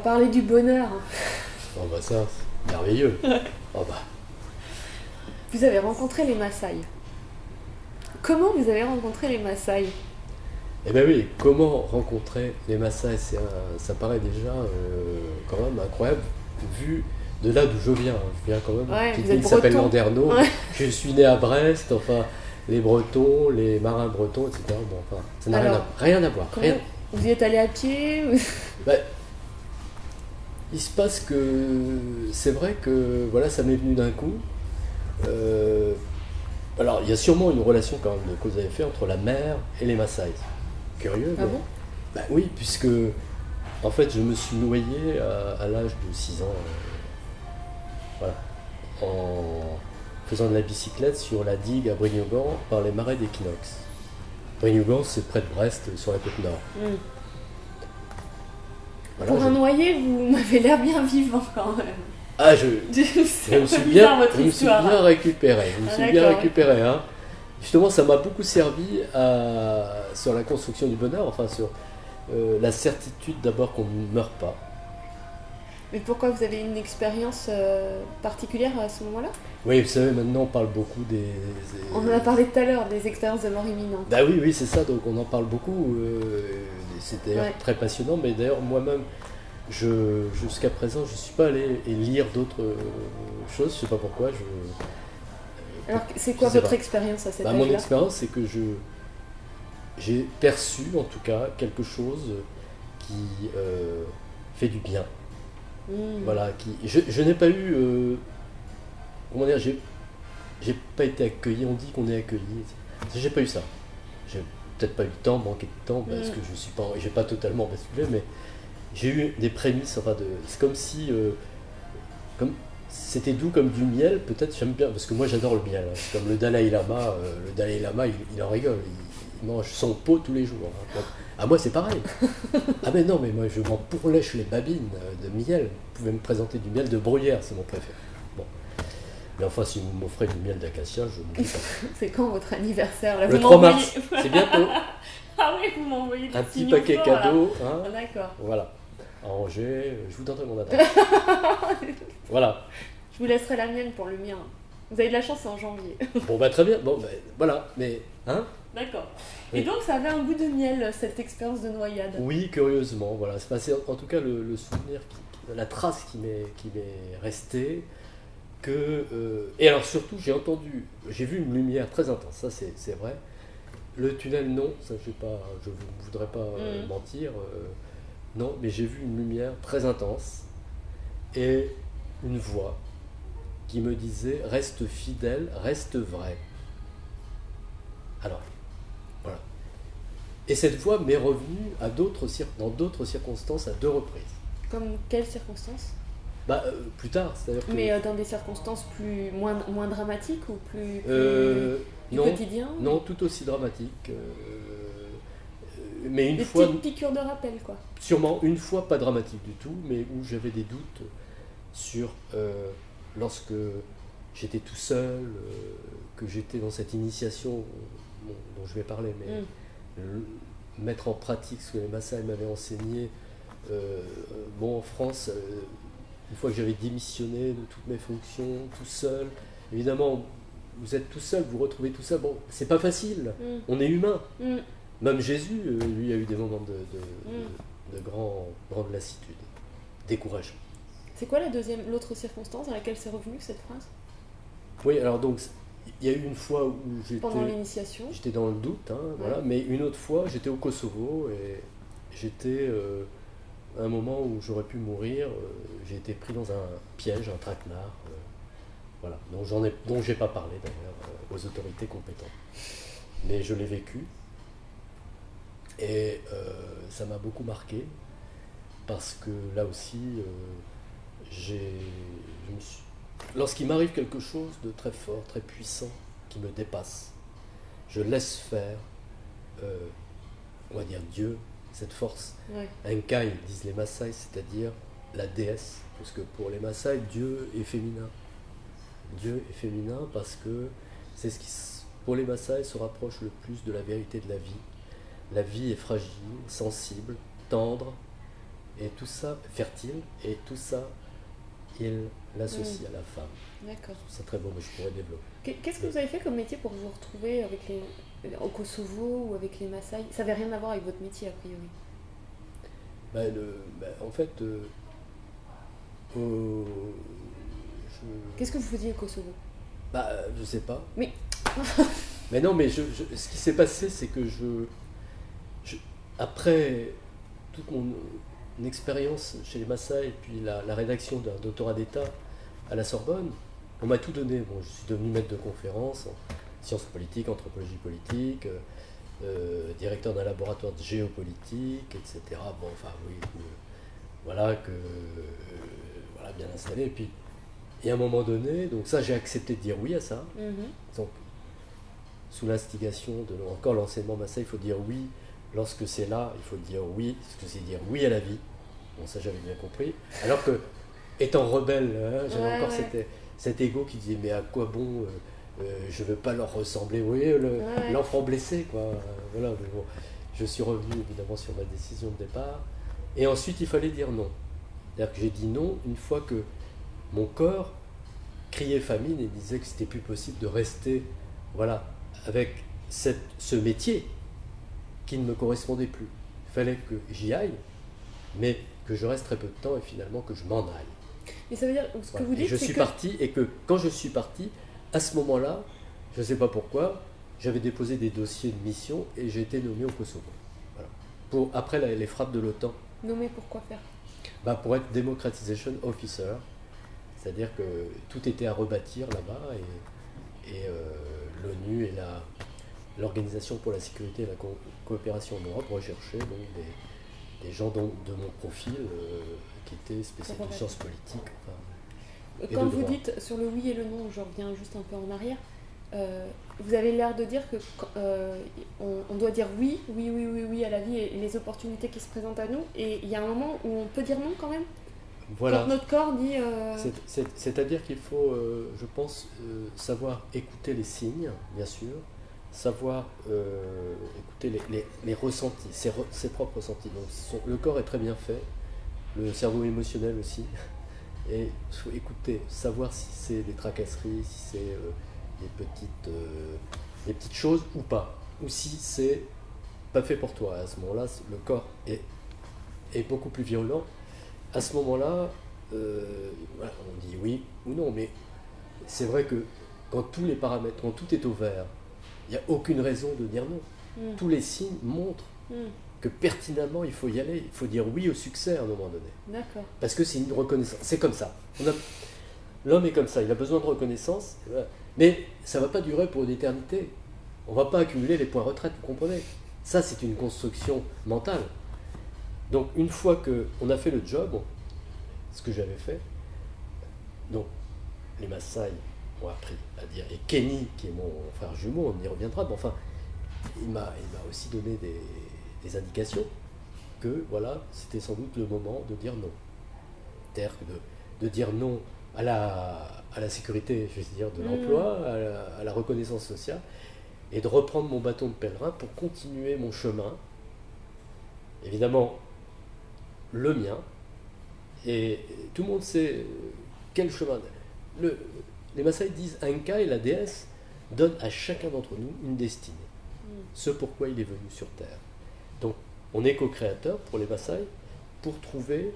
parler du bonheur. Oh bah ça, c'est merveilleux. Oh bah, Vous avez rencontré les Maasai. Comment vous avez rencontré les Maasai? eh ben oui, comment rencontrer les Maasai, ça paraît déjà quand même incroyable, vu de là d'où je viens. Je viens quand même Ouais, d'une vous êtes ville qui s'appelle breton. Landerneau. Ouais. Je suis né à Brest, enfin, les Bretons, les marins bretons, etc. Bon, enfin, ça n'a Alors, rien à voir. comment Rien. vous y êtes allé à pied Bah, il se passe que c'est vrai que voilà, ça m'est venu d'un coup. Euh, alors, il y a sûrement une relation quand même de cause à effet entre la mer et les Maasai. Curieux, Ah mais bon? bah oui, puisque en fait, je me suis noyé à l'âge de 6 ans, voilà, en faisant de la bicyclette sur la digue à Brignogan par les marais d'Équinoxe. Brignogan, c'est près de Brest, sur la côte nord. Hmm. Voilà, Pour un noyé, vous m'avez l'air bien vivant quand même. Ah, C'est un peu bizarre votre je me suis histoire. bien récupéré. Je me Ah, suis bien d'accord, récupéré, hein. Justement, ça m'a beaucoup servi sur la construction du bonheur, enfin sur la certitude d'abord qu'on ne meurt pas. Mais pourquoi vous avez une expérience particulière à ce moment-là? Oui, vous savez, maintenant on parle beaucoup On en a parlé tout à l'heure, des expériences de mort imminente. Bah oui, oui, c'est ça, donc on en parle beaucoup. C'est d'ailleurs Ouais. très passionnant, mais d'ailleurs moi-même, jusqu'à présent, je ne suis pas allé lire d'autres choses, je ne sais pas pourquoi. Alors, c'est Je quoi sais votre pas. expérience à cet Bah, mon âge-là? expérience, c'est que j'ai perçu en tout cas quelque chose qui fait du bien. Hmm. Voilà, je n'ai pas eu, comment dire, j'ai pas été accueilli, on dit qu'on est accueilli. J'ai pas eu ça. J'ai peut-être pas eu le temps, manqué de temps, parce que je suis pas, j'ai pas totalement basculé, mais j'ai eu des prémices, enfin c'est comme si, comme c'était doux comme du miel, peut-être j'aime bien, parce que moi j'adore le miel, hein. C'est comme le Dalai Lama il en rigole, il mange son pot tous les jours, hein. Donc, ah moi c'est pareil. Ah mais non, mais moi je m'en pourlèche les babines de miel, vous pouvez me présenter du miel de bruyère, c'est mon préféré. Bon. Mais enfin, si vous m'offrez du miel d'acacia, je ne dis pas. C'est quand votre anniversaire là? Le Vous 3 m'envoyez. mars, c'est bientôt. Ah oui, vous m'envoyez des Un petit signaux paquet forts, là. cadeau, hein. Ah, d'accord. Voilà. À Angers, je vous donnerai mon adresse. Voilà. Je vous laisserai la mienne pour le mien. Vous avez de la chance, c'est en janvier. Bon, bah très bien. Bon, bah, voilà. Mais, hein? D'accord. Oui. Et donc, ça avait un goût de miel, cette expérience de noyade. Oui, curieusement. Voilà. C'est passé, en tout cas, le souvenir, la trace qui m'est restée. Et alors, surtout, j'ai vu une lumière très intense. Ça, c'est vrai. Le tunnel, non. Ça, je ne voudrais pas mentir. Non, mais j'ai vu une lumière très intense et une voix qui me disait reste fidèle, reste vrai. Alors, voilà. Et cette voix m'est revenue dans d'autres circonstances à 2 reprises. Comme quelles circonstances? Bah, plus tard, c'est-à-dire que. Mais dans des circonstances moins dramatiques ou du Non, quotidien? non, tout aussi dramatique. Mais une Des fois, petites piqûres de rappel, quoi. sûrement une fois pas dramatique du tout, mais où j'avais des doutes sur lorsque j'étais tout seul, que j'étais dans cette initiation dont je vais parler, mais mettre en pratique ce que les Maasai m'avaient enseigné. Bon, en France, une fois que j'avais démissionné de toutes mes fonctions, tout seul, évidemment, vous êtes tout seul, vous vous retrouvez tout seul. Bon, c'est pas facile, on est humain. Même Jésus, lui, a eu des moments de grande lassitude, découragement. C'est quoi l'autre circonstance dans laquelle c'est revenu, cette phrase? Oui, alors donc, il y a eu une fois où Pendant l'initiation. j'étais dans le doute, hein, voilà, mais une autre fois, j'étais au Kosovo et j'étais à un moment où j'aurais pu mourir, j'ai été pris dans un piège, un traquenard, voilà, dont j'ai pas parlé d'ailleurs aux autorités compétentes. Mais je l'ai vécu et ça m'a beaucoup marqué parce que là aussi, lorsqu'il m'arrive quelque chose de très fort, très puissant, qui me dépasse, je laisse faire, on va dire Dieu, cette force. Ouais. Enkai, disent les Maasai, c'est-à-dire la déesse, parce que pour les Maasai, Dieu est féminin. Dieu est féminin parce que c'est ce qui, pour les Maasai, se rapproche le plus de la vérité de la vie. La vie est fragile, sensible, tendre, Et tout ça, fertile, et tout ça, il l'associe à la femme. D'accord. C'est très beau, mais je pourrais développer. Qu'est-ce que vous avez fait comme métier pour vous retrouver avec au Kosovo ou avec les Maasai? Ça n'avait rien à voir avec votre métier, a priori. En fait, au- Qu'est-ce que vous faisiez au Kosovo? je sais pas. Mais Mais non, mais ce qui s'est passé, c'est que après toute mon expérience chez les Maasai et puis la rédaction d'un doctorat d'État à la Sorbonne, on m'a tout donné. Bon, je suis devenu maître de conférence en sciences politiques, anthropologie politique, directeur d'un laboratoire de géopolitique, etc. Bon, enfin, oui, voilà, voilà, bien installé. Et à un moment donné, donc ça, j'ai accepté de dire oui à ça. Donc, sous l'instigation de encore l'enseignement Maasai, il faut dire oui lorsque c'est là, il faut dire oui, parce que c'est dire oui à la vie. Bon, ça j'avais bien compris. Alors que, étant rebelle, hein, j'avais encore cet ego qui disait mais à quoi bon, je ne veux pas leur ressembler. Oui, l'enfant blessé, quoi. Voilà, mais bon, je suis revenu évidemment sur ma décision de départ. Et ensuite, il fallait dire non. C'est-à-dire que j'ai dit non une fois que mon corps criait famine et disait que c'était plus possible de rester, voilà, avec ce métier qui ne me correspondait plus. Il fallait que j'y aille, mais que je reste très peu de temps et finalement que je m'en aille. Mais ça veut dire, ce que vous dites, je suis parti, et que quand je suis parti, à ce moment-là, je ne sais pas pourquoi, j'avais déposé des dossiers de mission et j'ai été nommé au Kosovo. Voilà. Après les frappes de l'OTAN. Nommé pour quoi faire? Pour être Democratization Officer, c'est-à-dire que tout était à rebâtir là-bas et l'ONU et l'Organisation pour la sécurité et la coopération en Europe recherchaient donc des gens de mon profil qui étaient spécialistes en sciences politiques. Quand vous dites sur le oui et le non, je reviens juste un peu en arrière, vous avez l'air de dire que on doit dire oui, oui, oui, oui, oui à la vie et les opportunités qui se présentent à nous, et il y a un moment où on peut dire non quand même. Voilà. Quand notre corps dit... C'est-à-dire qu'il faut, je pense, savoir écouter les signes, bien sûr, savoir écouter les ressentis, ses propres ressentis. Donc, le corps est très bien fait, le cerveau émotionnel aussi, et il faut écouter, savoir si c'est des tracasseries, si c'est des petites choses ou pas, ou si c'est pas fait pour toi. À ce moment-là, le corps est beaucoup plus violent. À ce moment-là, on dit oui ou non, mais c'est vrai que quand tous les paramètres, quand tout est au vert, il n'y a aucune raison de dire non. Tous les signes montrent que pertinemment il faut y aller, il faut dire oui au succès à un moment donné. D'accord. Parce que c'est une reconnaissance, c'est comme ça. L'homme est comme ça, il a besoin de reconnaissance, mais ça ne va pas durer pour une éternité. On ne va pas accumuler les points retraite, vous comprenez? Ça, c'est une construction mentale. Donc une fois qu'on a fait le job, ce que j'avais fait, donc les Maasai m'ont appris à dire, et Kenny, qui est mon frère jumeau, on y reviendra, mais enfin, il m'a aussi donné des indications que voilà, c'était sans doute le moment de dire non. C'est-à-dire de dire non à la sécurité, je veux dire, de l'emploi, à la reconnaissance sociale, et de reprendre mon bâton de pèlerin pour continuer mon chemin, évidemment le mien, et tout le monde sait quel chemin. Les Maasai disent Anka, et la déesse donne à chacun d'entre nous une destinée, ce pourquoi il est venu sur Terre. Donc on est co-créateur pour les Maasai pour trouver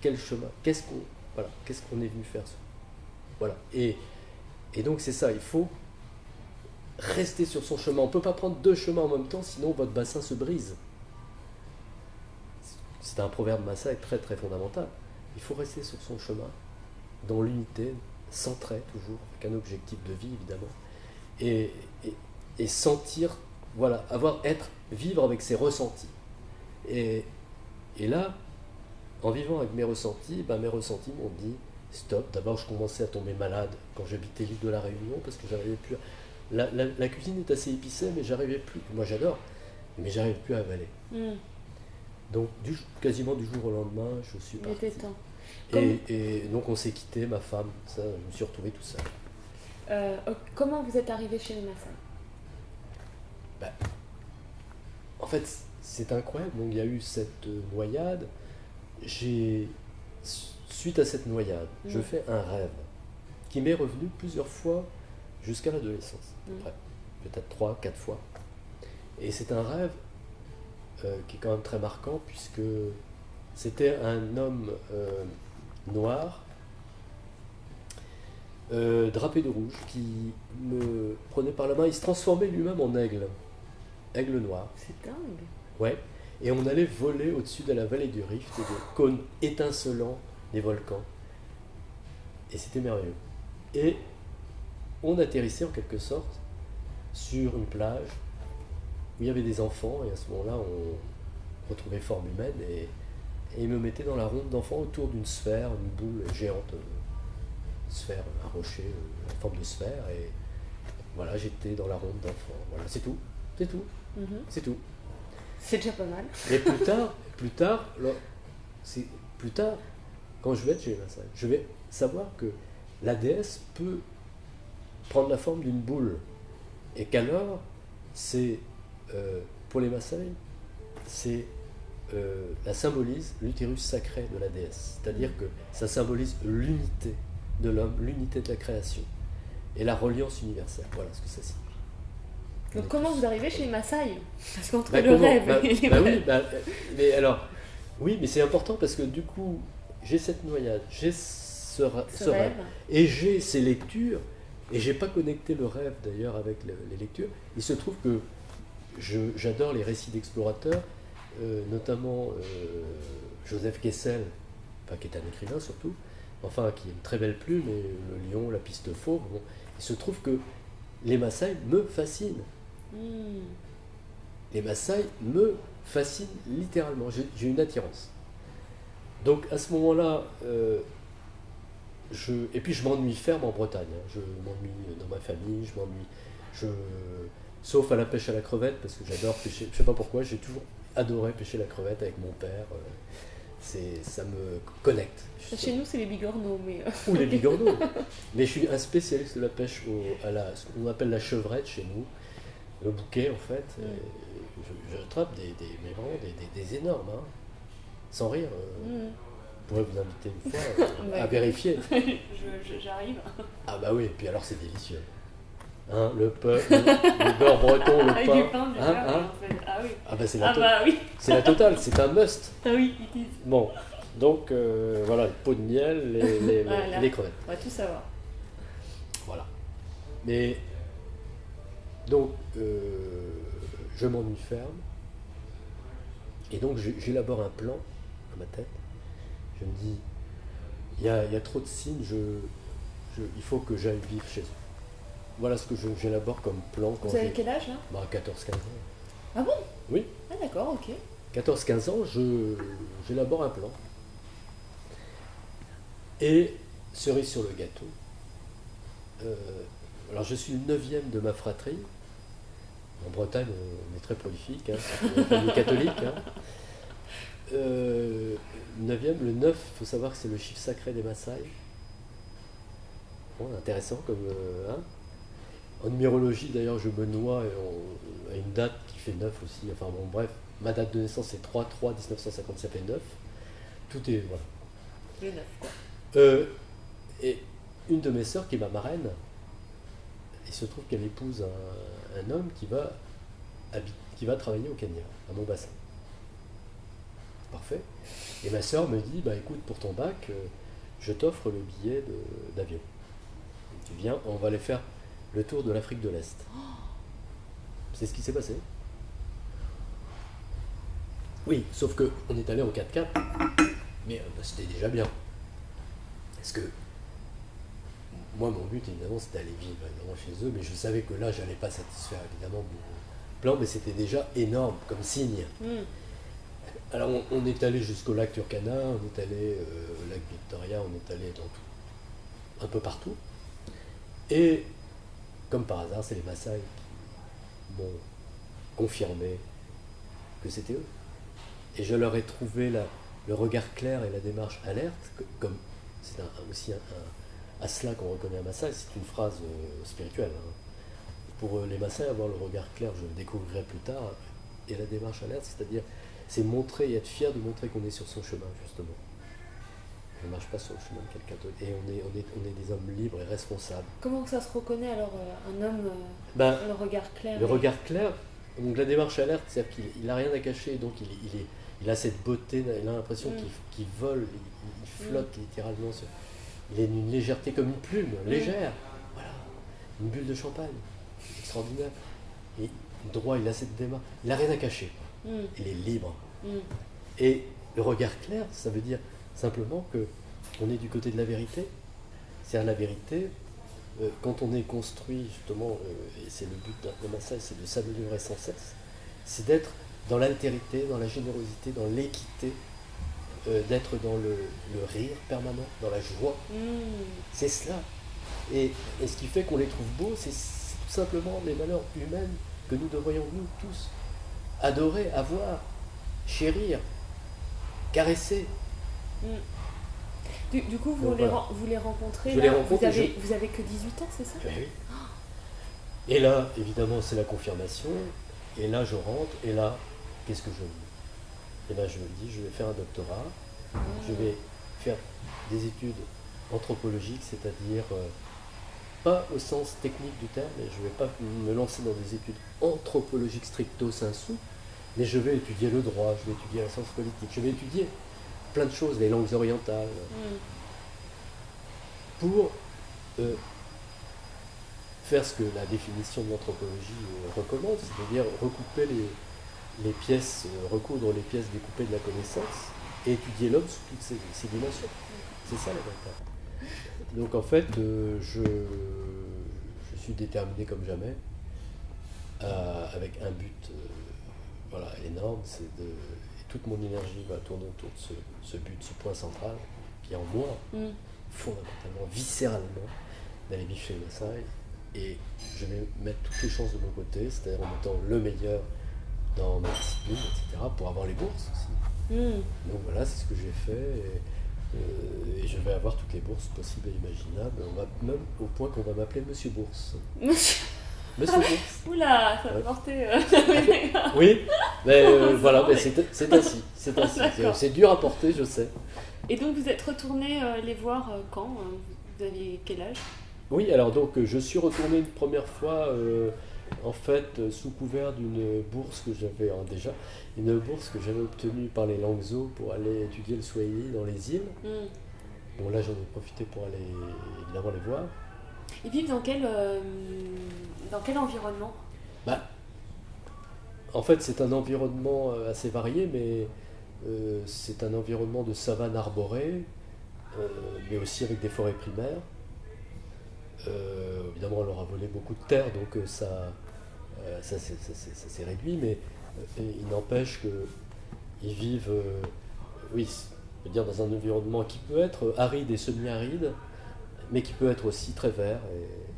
quel chemin, qu'est-ce qu'on est venu faire. Voilà. Et donc c'est ça, il faut rester sur son chemin. On ne peut pas prendre deux chemins en même temps, sinon votre bassin se brise. C'est un proverbe Maasai très très fondamental. Il faut rester sur son chemin, dans l'unité, centré toujours, avec un objectif de vie évidemment, et sentir, voilà, vivre avec ses ressentis. Et là, en vivant avec mes ressentis m'ont dit stop. D'abord, je commençais à tomber malade quand j'habitais l'île de la Réunion parce que j'arrivais plus à... La cuisine est assez épicée, mais j'arrivais plus. Moi, j'adore, mais j'arrivais plus à avaler. Donc, quasiment du jour au lendemain, je suis parti. Il était temps. Et donc, on s'est quitté, ma femme, ça, je me suis retrouvé tout seul. Comment vous êtes arrivé chez les Maasai? En fait, c'est incroyable. Donc, il y a eu cette noyade. suite à cette noyade, je fais un rêve qui m'est revenu plusieurs fois jusqu'à l'adolescence, après, peut-être 3, 4 fois. Et c'est un rêve qui est quand même très marquant, puisque c'était un homme noir, drapé de rouge, qui me prenait par la main. Il se transformait lui-même en aigle noir. C'est dingue. Ouais. Et on allait voler au-dessus de la vallée du Rift, des cônes étincelants des volcans. Et c'était merveilleux. Et on atterrissait en quelque sorte sur une plage où il y avait des enfants, et à ce moment-là, on retrouvait forme humaine, et il me mettait dans la ronde d'enfants autour d'une sphère, une boule géante, une sphère, un rocher en forme de sphère, et voilà, j'étais dans la ronde d'enfants. Voilà, c'est tout, c'est tout, c'est tout. C'est déjà pas mal. Et plus tard, quand je vais être chez les Maasai, je vais savoir que la déesse peut prendre la forme d'une boule, et qu'alors, c'est pour les Maasai, c'est la symbolise l'utérus sacré de la déesse. C'est-à-dire que ça symbolise l'unité de l'homme, l'unité de la création et la reliance universelle. Voilà ce que ça signifie. Donc comment vous arrivez chez les Maasai? Parce qu'entre le rêve et les mais alors, oui, mais c'est important parce que du coup, j'ai cette noyade, j'ai ce rêve, et j'ai ces lectures, et j'ai pas connecté le rêve d'ailleurs avec les lectures. Il se trouve que j'adore les récits d'explorateurs, notamment Joseph Kessel, qui est un écrivain surtout, enfin qui a une très belle plume, et Le Lion, La Piste Fauve. Bon. Il se trouve que les Maasai me fascinent. Les Maasai me fascinent littéralement. J'ai une attirance. Donc à ce moment-là, et puis je m'ennuie ferme en Bretagne. Hein. Je m'ennuie dans ma famille, sauf à la pêche à la crevette, parce que j'adore pêcher. Je ne sais pas pourquoi, j'ai toujours adoré pêcher la crevette avec mon père. Ça me connecte. Chez nous, c'est les bigorneaux. Ou les bigorneaux. Mais je suis un spécialiste de la pêche ce qu'on appelle la chevrette chez nous, le bouquet en fait. J'attrape des énormes, hein, sans rire. Je pourrais vous inviter une fois à vérifier. J'arrive. Ah bah oui, et puis alors c'est délicieux. Hein, le beurre breton, le avec pain. du pain, en fait. Ah oui. Ah bah c'est oui. C'est la totale, c'est un must. Ah oui, ils disent. Bon, donc voilà, le pot de miel, les crevettes. On va tout savoir. Voilà. Mais donc je m'ennuie ferme, et donc j'élabore un plan dans ma tête. Je me dis, il y a trop de signes, il faut que j'aille vivre chez eux. Voilà ce que j'élabore comme plan. Vous avez quel âge là? 14-15 ans. Ah bon? Oui. Ah d'accord, ok. 14-15 ans, j'élabore un plan. Et cerise sur le gâteau, alors je suis le 9e de ma fratrie. En Bretagne, on est très prolifique, hein, c'est une famille catholique. Hein. 9e, le 9, il faut savoir que c'est le chiffre sacré des Maasai. Bon, intéressant comme. Hein. En numérologie, d'ailleurs, je me noie à une date qui fait 9 aussi. Enfin bon, bref, ma date de naissance c'est 3-3-1950, ça fait 9. Tout est. Voilà. Le 9, quoi. Et une de mes sœurs, qui est ma marraine, il se trouve qu'elle épouse un homme qui va travailler au Kenya, à Mombasa. Parfait. Et ma sœur me dit, bah écoute, pour ton bac, je t'offre le billet d'avion. Tu viens, on va aller faire le tour de l'Afrique de l'Est. C'est ce qui s'est passé. Oui, sauf qu'on est allé en 4x4, mais c'était déjà bien. Parce que moi, mon but, évidemment, c'était d'aller vivre évidemment, chez eux, mais je savais que là, j'allais pas satisfaire évidemment mon plan, mais c'était déjà énorme comme signe. Alors, on est allé jusqu'au lac Turkana, on est allé au lac Victoria, on est allé dans tout, un peu partout. Et, comme par hasard, c'est les Maasai qui m'ont confirmé que c'était eux. Et je leur ai trouvé le regard clair et la démarche alerte, comme c'est aussi à cela qu'on reconnaît un Maasai, c'est une phrase spirituelle. Hein. Pour les Maasai, avoir le regard clair, je le découvrirai plus tard, et la démarche alerte, c'est-à-dire c'est montrer et être fier de montrer qu'on est sur son chemin, justement. On ne marche pas sur le chemin de quelqu'un d'autre. Et on est des hommes libres et responsables. Comment ça se reconnaît alors un homme, le regard clair? Le regard clair, donc la démarche alerte, c'est-à-dire qu'il n'a rien à cacher, donc il a cette beauté, il a l'impression qu'il vole, il flotte littéralement. Il a une légèreté comme une plume, légère. Voilà, une bulle de champagne, extraordinaire. Et droit, il a cette démarche, il n'a rien à cacher. Il est libre. Et le regard clair, ça veut dire simplement qu'on est du côté de la vérité. C'est-à-dire la vérité, quand on est construit justement, et c'est le but d'un massage, c'est de s'améliorer sans cesse, c'est d'être dans l'altérité, dans la générosité, dans l'équité, d'être dans le rire permanent, dans la joie. C'est cela. Et ce qui fait qu'on les trouve beaux, c'est tout simplement les valeurs humaines que nous devrions nous tous adorer, avoir, chérir, caresser. Du coup, vous les rencontrez, je là, les rencontre, vous avez que 18 ans, c'est ça? Oui. Et là, évidemment, c'est la confirmation. Et là, je rentre. Et là, qu'est-ce que je me dis? Et là, je me dis, je vais faire un doctorat. Je vais faire des études anthropologiques, c'est-à-dire pas au sens technique du terme, mais je ne vais pas me lancer dans des études anthropologiques stricto sensu, mais je vais étudier le droit, je vais étudier la science politique, je vais étudier plein de choses, les langues orientales, pour faire ce que la définition de l'anthropologie recommande, c'est-à-dire recouper les pièces, recoudre les pièces découpées de la connaissance et étudier l'homme sous toutes ses dimensions. C'est ça la véritable. Donc en fait, je suis déterminé comme jamais, avec un but énorme, et toute mon énergie va tourner autour de ce but, ce point central, qui est en moi, fondamentalement, viscéralement, d'aller vivre chez les Maasai. Et je vais mettre toutes les chances de mon côté, c'est-à-dire en mettant le meilleur dans ma discipline, etc., pour avoir les bourses aussi. Donc voilà, c'est ce que j'ai fait. Et je vais avoir toutes les bourses possibles et imaginables, même au point qu'on va m'appeler Monsieur Bourse. Monsieur Bourse. Oula, ça va porter. Oui, mais voilà, mais c'est ainsi. C'est dur à porter, je sais. Et donc vous êtes retourné les voir quand? Vous aviez quel âge? Oui, alors donc je suis retourné une première fois, en fait, sous couvert d'une bourse que j'avais une bourse que j'avais obtenue par les Langso pour aller étudier le Swahili dans les îles. Bon là j'en ai profité pour aller évidemment les voir. Ils vivent dans quel environnement? En fait c'est un environnement assez varié, mais c'est un environnement de savane arborée, mais aussi avec des forêts primaires. Évidemment, on leur a volé beaucoup de terre, donc ça s'est réduit, mais il n'empêche qu'ils vivent, je veux dire, dans un environnement qui peut être aride et semi-aride, mais qui peut être aussi très vert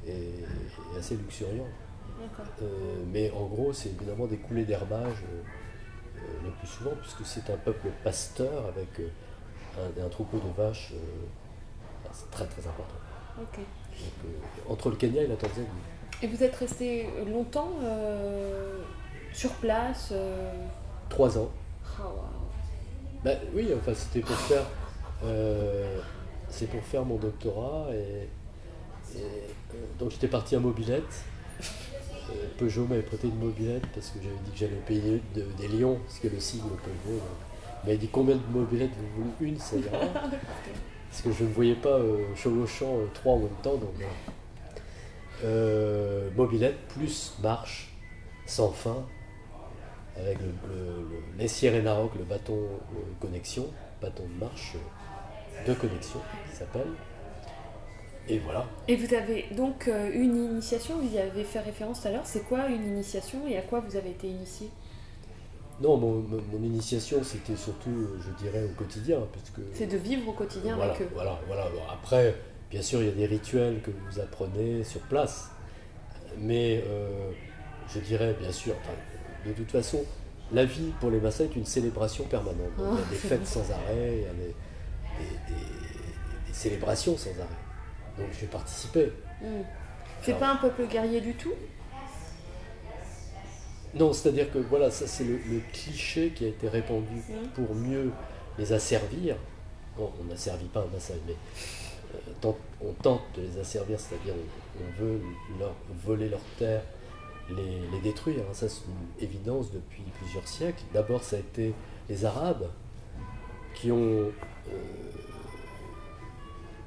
et assez luxuriant. Mais en gros, c'est évidemment des coulées d'herbage le plus souvent, puisque c'est un peuple pasteur avec un troupeau de vaches, c'est très très important. Okay. Donc, entre le Kenya et la Tanzanie. Et vous êtes resté longtemps sur place 3 ans. Oh, wow. Oui, enfin c'était pour faire, c'est pour faire mon doctorat donc j'étais parti à mobilette. Peugeot m'avait prêté une mobilette parce que j'avais dit que j'allais payer des lions, parce que le signe Peugeot. Il m'avait dit combien de mobilettes vous voulez? Une, ça ira. Parce que je ne voyais pas chevauchant 3 en même temps, donc mobilette plus marche sans fin avec les Sierra-Naroc, le bâton connexion, bâton de marche de connexion qui s'appelle. Et voilà. Et vous avez donc une initiation, vous y avez fait référence tout à l'heure, c'est quoi une initiation et à quoi vous avez été initié? Non, mon initiation, c'était surtout, je dirais, au quotidien. C'est de vivre au quotidien avec eux. Voilà. Après, bien sûr, il y a des rituels que vous apprenez sur place. Mais je dirais, bien sûr, de toute façon, la vie pour les Maasai est une célébration permanente. Donc, il y a des fêtes sans arrêt, il y a des célébrations sans arrêt. Donc je vais participer. C'est pas un peuple guerrier du tout? Non, c'est-à-dire que voilà, ça c'est le cliché qui a été répandu pour mieux les asservir. Bon, on n'asservit pas un Maasai, mais on tente de les asservir, c'est-à-dire on veut leur voler leurs terres, les détruire. Hein. Ça c'est une évidence depuis plusieurs siècles. D'abord ça a été les Arabes qui ont,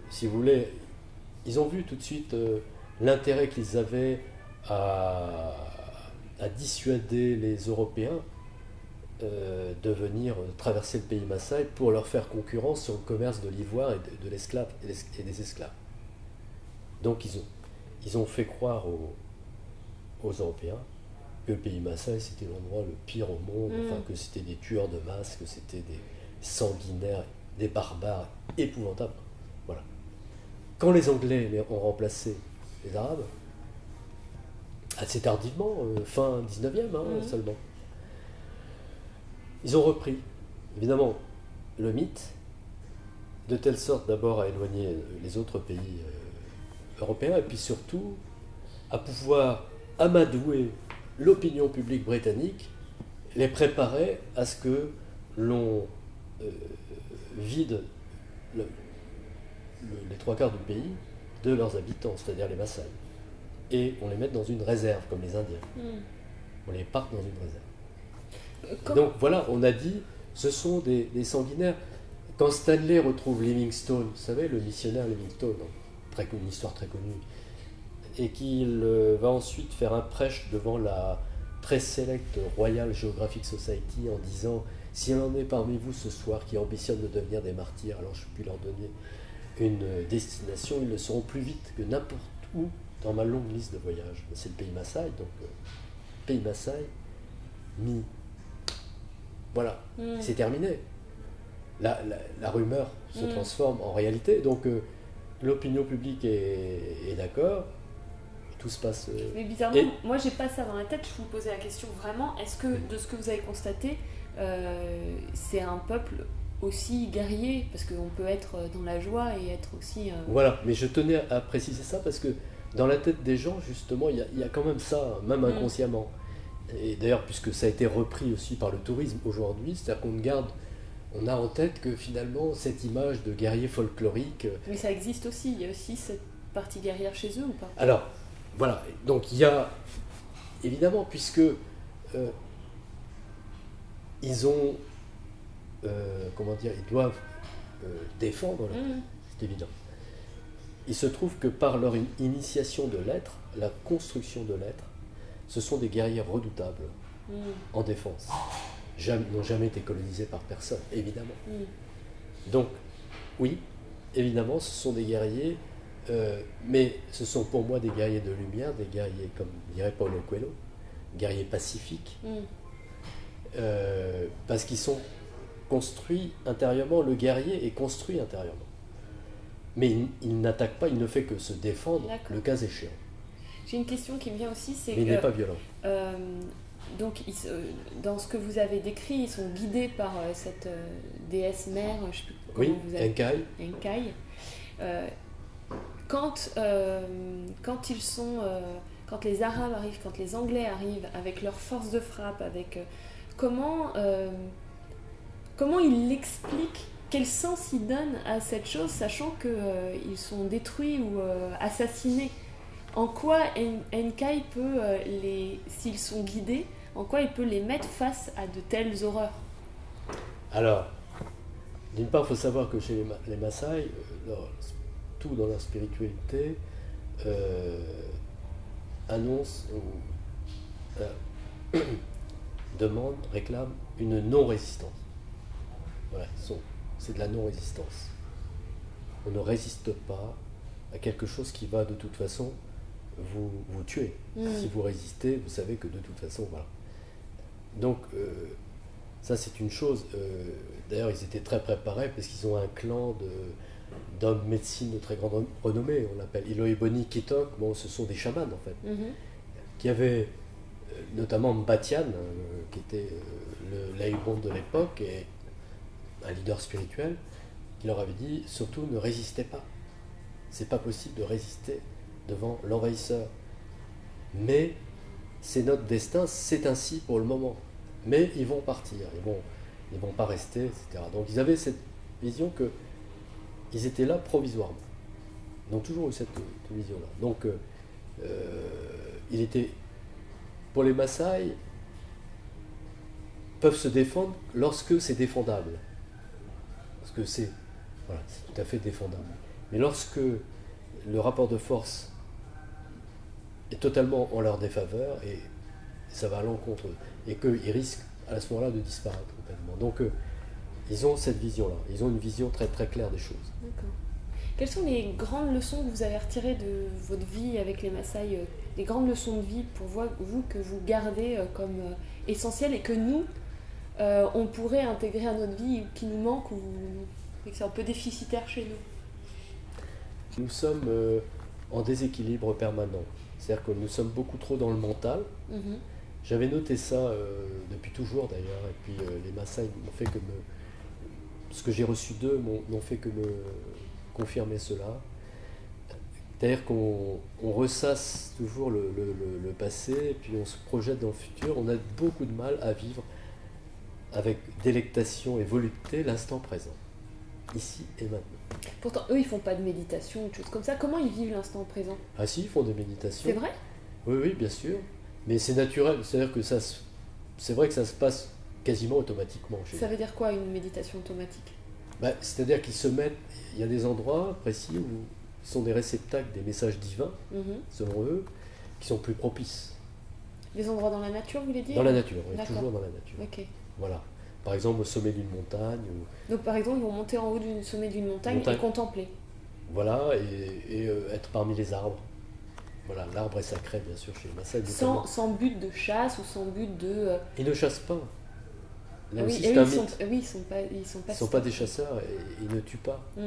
si vous voulez, ils ont vu tout de suite l'intérêt qu'ils avaient à dissuader les Européens de venir traverser le pays Maasai pour leur faire concurrence sur le commerce de l'ivoire et de l'esclave et des esclaves. Donc ils ont fait croire aux Européens que le pays Maasai c'était l'endroit le pire au monde, enfin, que c'était des tueurs de masse, que c'était des sanguinaires, des barbares épouvantables. Voilà. Quand les Anglais ont remplacé les Arabes, assez tardivement, fin 19e seulement, ils ont repris, évidemment, le mythe, de telle sorte d'abord à éloigner les autres pays européens, et puis surtout à pouvoir amadouer l'opinion publique britannique, les préparer à ce que l'on vide les trois quarts du pays de leurs habitants, c'est-à-dire les Maasai. Et on les mette dans une réserve, comme les Indiens. On les parque dans une réserve. Donc voilà, on a dit, ce sont des sanguinaires. Quand Stanley retrouve Livingstone, vous savez, le missionnaire Livingstone, une histoire très connue, et qu'il va ensuite faire un prêche devant la très sélecte Royal Geographic Society en disant « S'il y en est parmi vous ce soir qui ambitionnent de devenir des martyrs, alors je puis leur donner une destination, ils le seront plus vite que n'importe où dans ma longue liste de voyages. » C'est le pays Maasai, donc pays Maasai, voilà, c'est terminé. La rumeur se transforme en réalité, donc l'opinion publique est d'accord, tout se passe. Mais bizarrement, moi j'ai pas ça dans la tête, je vous posais la question vraiment, est-ce que de ce que vous avez constaté, c'est un peuple aussi guerrier, parce qu'on peut être dans la joie et être aussi... Voilà, mais je tenais à préciser ça parce que dans la tête des gens, justement, il y a quand même ça, même inconsciemment. Et d'ailleurs, puisque ça a été repris aussi par le tourisme aujourd'hui, c'est-à-dire on a en tête que finalement, cette image de guerrier folklorique... Mais ça existe aussi, il y a aussi cette partie guerrière chez eux ou pas? Alors, voilà, donc il y a, évidemment, puisque ils ont, ils doivent défendre, c'est évident. Il se trouve que par leur initiation de l'être, la construction de l'être, ce sont des guerriers redoutables en défense. N'ont jamais été colonisés par personne, évidemment. Donc, oui, évidemment, ce sont des guerriers, mais ce sont pour moi des guerriers de lumière, des guerriers, comme dirait Paulo Coelho, guerriers pacifiques, parce qu'ils sont construits intérieurement, le guerrier est construit intérieurement. Mais il n'attaque pas, il ne fait que se défendre, le cas échéant. J'ai une question qui me vient aussi, c'est mais il n'est pas violent. Donc, dans ce que vous avez décrit, ils sont guidés par cette déesse mère, je ne sais plus comment vous avez... Enkai. Quand les Arabes arrivent, quand les Anglais arrivent avec leur force de frappe, avec comment ils l'expliquent, quel sens ils donnent à cette chose, sachant qu'ils sont détruits ou assassinés. En quoi Enkai peut, s'ils sont guidés, en quoi il peut les mettre face à de telles horreurs? Alors, d'une part, il faut savoir que chez les Maasai, tout dans leur spiritualité annonce ou demande, réclame une non-résistance. Voilà, c'est de la non-résistance. On ne résiste pas à quelque chose qui va de toute façon vous tuer. Si vous résistez, vous savez que de toute façon, voilà. Donc, ça c'est une chose. D'ailleurs, ils étaient très préparés parce qu'ils ont un clan d'hommes médecine de très grande renommée. On l'appelle Iloiboni Kitok. Bon, ce sont des chamans en fait. Qui avaient notamment Mbatian, qui était l'Aïbon de l'époque et un leader spirituel, qui leur avait dit surtout ne résistez pas. C'est pas possible de résister devant l'envahisseur. Mais c'est notre destin, c'est ainsi pour le moment. Mais ils vont partir, ils vont pas rester, etc. Donc ils avaient cette vision que ils étaient là provisoirement. Ils ont toujours eu cette vision-là. Donc il était, pour les Maasai, peuvent se défendre lorsque c'est défendable. Parce que c'est tout à fait défendable. Mais lorsque le rapport de force est totalement en leur défaveur, et ça va à l'encontre, et qu'ils risquent à ce moment-là de disparaître complètement. Donc ils ont cette vision-là, ils ont une vision très très claire des choses. D'accord. Quelles sont les grandes leçons que vous avez retirées de votre vie avec les Maasai, les grandes leçons de vie pour vous que vous gardez comme essentielles et que nous, on pourrait intégrer à notre vie, qui nous manque ou et que c'est un peu déficitaire chez nous? Nous sommes en déséquilibre permanent. C'est-à-dire que nous sommes beaucoup trop dans le mental. Mhm. J'avais noté ça depuis toujours d'ailleurs, et puis les Maasai m'ont fait que ce que j'ai reçu d'eux n'ont fait que me confirmer cela. C'est-à-dire qu'on ressasse toujours le passé, et puis on se projette dans le futur. On a beaucoup de mal à vivre avec délectation et volupté l'instant présent, ici et maintenant. Pourtant, eux, ils font pas de méditation ou de choses comme ça. Comment ils vivent l'instant présent? Ah si, ils font des méditations. C'est vrai? Oui, oui, bien sûr. Mais c'est naturel, c'est-à-dire que c'est vrai que ça se passe quasiment automatiquement chez Ça eux. veut dire quoi, une méditation automatique? C'est-à-dire qu'ils se mettent, il y a des endroits précis où sont des réceptacles des messages divins, Mhm. selon eux, qui sont plus propices. Les endroits dans la nature, vous voulez dire? Dans la nature, oui, D'accord. toujours dans la nature. Ok. Voilà. Par exemple, au sommet d'une montagne, ou, Donc par exemple, ils vont monter en haut du sommet d'une montagne et contempler. voilà, et être parmi les arbres. Voilà, l'arbre est sacré, bien sûr, chez les Maasai. notamment. Sans but de chasse ou sans but de... Ils ne chassent pas. Là oui, aussi, et c'est eux, un ils sont, mythe. oui, ils sont pas... Ils ne sont pas des chasseurs, et ils ne tuent pas. Mm.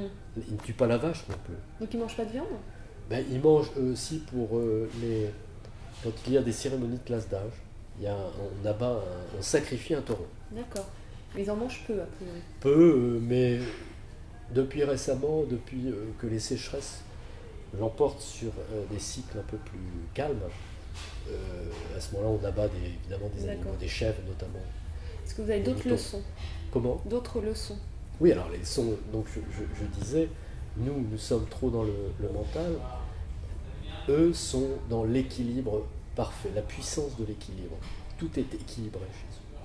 Ils ne tuent pas la vache non plus. Donc ils mangent pas de viande? Ils mangent aussi pour quand il y a des cérémonies de classe d'âge, on sacrifie un taureau. D'accord. Mais ils en mangent peu, a priori. Peu, mais depuis récemment, depuis que les sécheresses l'emportent sur des cycles un peu plus calmes, à ce moment-là, on abat évidemment des animaux, D'accord. des chèvres notamment. Est-ce que vous avez Des d'autres moutons. leçons? Comment? D'autres leçons? Oui, alors les sons, donc je disais, nous sommes trop dans le mental, eux sont dans l'équilibre parfait, la puissance de l'équilibre. Tout est équilibré chez eux.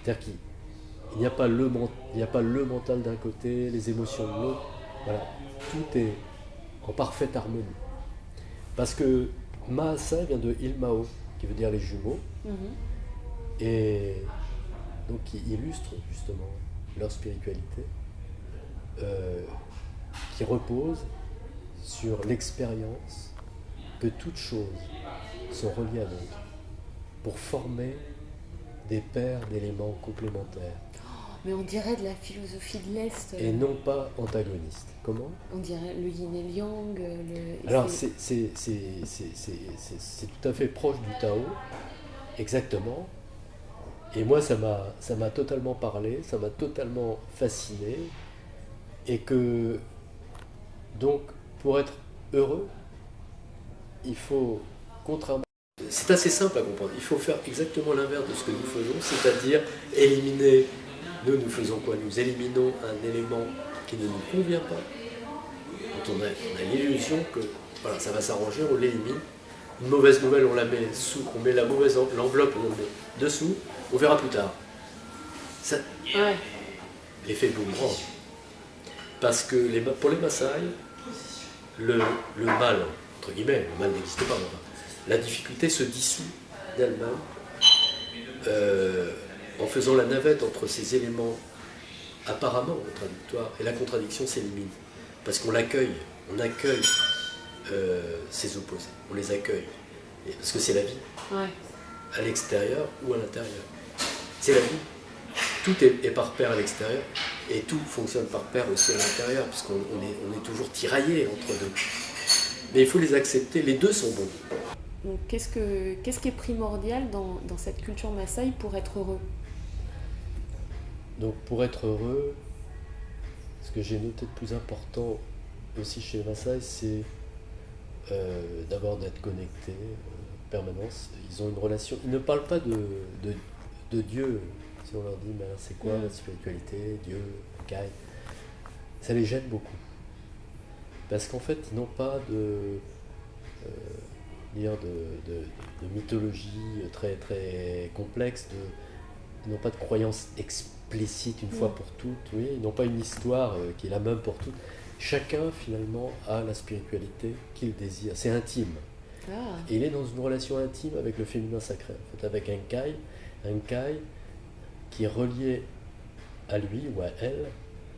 C'est-à-dire qu'il n'y a pas le mental d'un côté, les émotions de l'autre. Voilà, tout est en parfaite harmonie. Parce que Mahasa vient de Ilmao, qui veut dire les jumeaux, Mhm. et donc qui illustre justement leur spiritualité, qui repose sur l'expérience que toutes choses sont reliées à d'autres pour former des paires d'éléments complémentaires Mais on dirait de la philosophie de l'Est. et non pas antagonistes. Comment? On dirait le yin et le yang. Alors c'est tout à fait proche du Tao, exactement. Et moi ça m'a totalement parlé, ça m'a totalement fasciné. Et que donc pour être heureux, il faut, contrairement... C'est assez simple à comprendre, il faut faire exactement l'inverse de ce que nous faisons, c'est-à-dire éliminer... Nous faisons quoi? Nous éliminons un élément qui ne nous convient pas. Quand on a l'illusion que voilà, ça va s'arranger, on l'élimine. Une mauvaise nouvelle, on la met sous, on met l'enveloppe, on la met dessous, on verra plus tard. Ça, Ouais. l'effet boomerang. Parce que pour les Maasai, le mal, entre guillemets, le mal n'existe pas, la difficulté se dissout d'elle-même en faisant la navette entre ces éléments apparemment contradictoires, et la contradiction s'élimine. Parce qu'on l'accueille, on accueille ces opposés, on les accueille. Parce que c'est la vie, Ouais. à l'extérieur ou à l'intérieur. C'est la vie. Tout est par paire à l'extérieur, et tout fonctionne par paire aussi à l'intérieur, puisqu'on est toujours tiraillé entre deux. Mais il faut les accepter, les deux sont bons. Donc qu'est-ce qui est primordial dans cette culture Maasai pour être heureux? Donc pour être heureux, ce que j'ai noté de plus important aussi chez les Maasai, c'est d'abord d'être connecté permanence. Ils ont une relation. Ils ne parlent pas de Dieu. Si on leur dit, ben, c'est quoi la spiritualité, Dieu, Kai, ça les gêne beaucoup. Parce qu'en fait, ils n'ont pas de mythologie très, très complexe, ils n'ont pas de croyance explicite une fois pour toutes, oui, ils n'ont pas une histoire qui est la même pour toutes. Chacun, finalement, a la spiritualité qu'il désire. C'est intime. Ah. Et il est dans une relation intime avec le féminin sacré, en fait, avec un kai qui est relié à lui ou à elle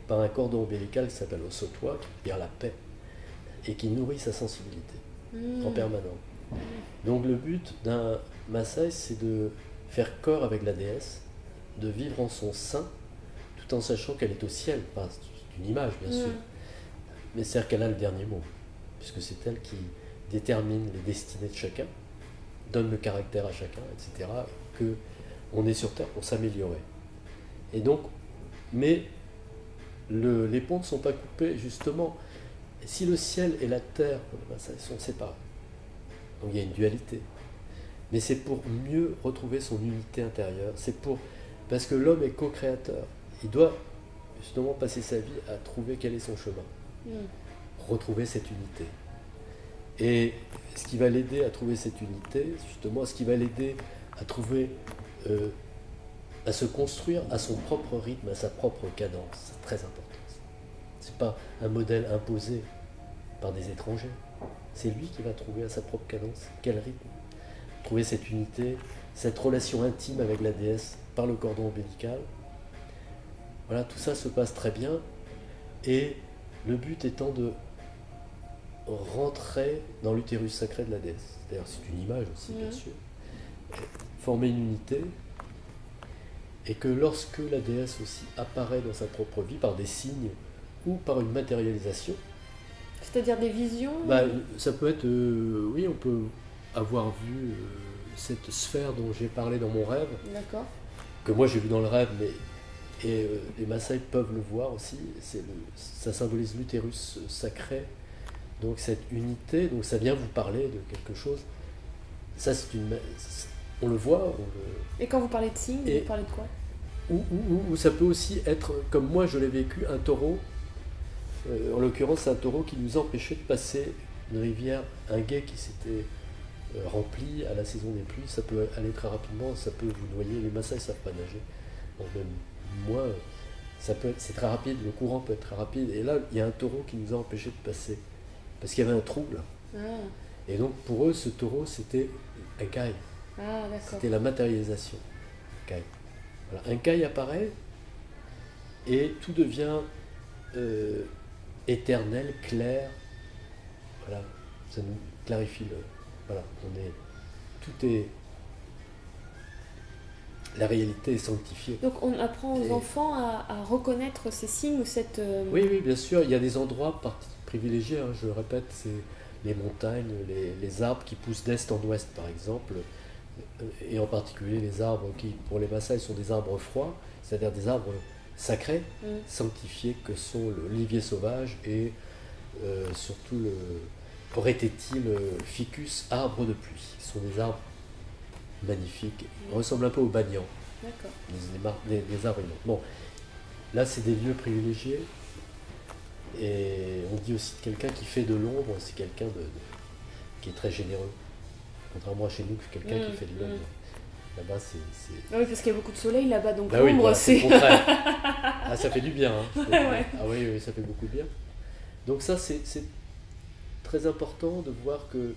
par un cordon ombilical qui s'appelle Osotwa, qui veut dire la paix, et qui nourrit sa sensibilité en permanence. Donc le but d'un Maasai, c'est de faire corps avec la déesse, de vivre en son sein, tout en sachant qu'elle est au ciel. Enfin, c'est une image, bien sûr, mais c'est-à-dire qu'elle a le dernier mot, puisque c'est elle qui détermine les destinées de chacun, donne le caractère à chacun, etc., que on est sur Terre pour s'améliorer. Et donc, mais les ponts ne sont pas coupés, justement. Si le ciel et la terre, ça, ils sont séparés. Donc il y a une dualité. Mais c'est pour mieux retrouver son unité intérieure. Parce que l'homme est co-créateur. Il doit justement passer sa vie à trouver quel est son chemin. Retrouver cette unité. Et ce qui va l'aider à trouver cette unité, justement, ce qui va l'aider à trouver, à se construire à son propre rythme, à sa propre cadence, c'est très important. C'est pas un modèle imposé par des étrangers. C'est lui qui va trouver à sa propre cadence quel rythme. Trouver cette unité, cette relation intime avec la déesse par le cordon ombilical. Voilà, tout ça se passe très bien. Et le but étant de rentrer dans l'utérus sacré de la déesse. D'ailleurs, c'est une image aussi, bien sûr. Former une unité. Et que lorsque la déesse aussi apparaît dans sa propre vie par des signes ou par une matérialisation, c'est-à-dire des visions ça peut être, oui, on peut avoir vu cette sphère dont j'ai parlé dans mon rêve, que moi j'ai vu dans le rêve, et les Maasai peuvent le voir aussi, ça symbolise l'utérus sacré, donc cette unité, donc ça vient vous parler de quelque chose, ça on le voit. Et quand vous parlez de signes, vous parlez de quoi? Ou ça peut aussi être, comme moi je l'ai vécu, un taureau. En l'occurrence, c'est un taureau qui nous empêchait de passer une rivière, un gué qui s'était rempli à la saison des pluies. Ça peut aller très rapidement, ça peut vous noyer. Les Maasai ne savent pas nager. Donc même moi, c'est très rapide, le courant peut être très rapide. Et là, il y a un taureau qui nous a empêchés de passer. Parce qu'il y avait un trou là. Et donc pour eux, ce taureau, c'était un kai. C'était la matérialisation. Kai. Voilà. Un kai apparaît et tout devient éternel, clair. Voilà, ça nous clarifie voilà, tout est. La réalité est sanctifiée. Donc on apprend aux enfants à reconnaître ces signes ou cette. Oui, bien sûr, il y a des endroits privilégiés, hein, je le répète, c'est les montagnes, les arbres qui poussent d'est en ouest par exemple, et en particulier les arbres qui, pour les Maasai, sont des arbres froids, c'est-à-dire des arbres sacrés, sanctifiés, que sont l'olivier sauvage et surtout le Rhététil ficus, arbre de pluie. Ce sont des arbres magnifiques, ressemblent un peu aux banians, des arbres immenses. Bon, là c'est des lieux privilégiés, et on dit aussi de quelqu'un qui fait de l'ombre, c'est quelqu'un qui est très généreux, contrairement à chez nous, quelqu'un qui fait de l'ombre. Là-bas, c'est... Oui, parce qu'il y a beaucoup de soleil là-bas, donc l'ombre, oui, voilà, c'est... le contraire. Ah, ça fait du bien. Hein. Ah oui, ça fait beaucoup de bien. Donc ça, c'est très important de voir que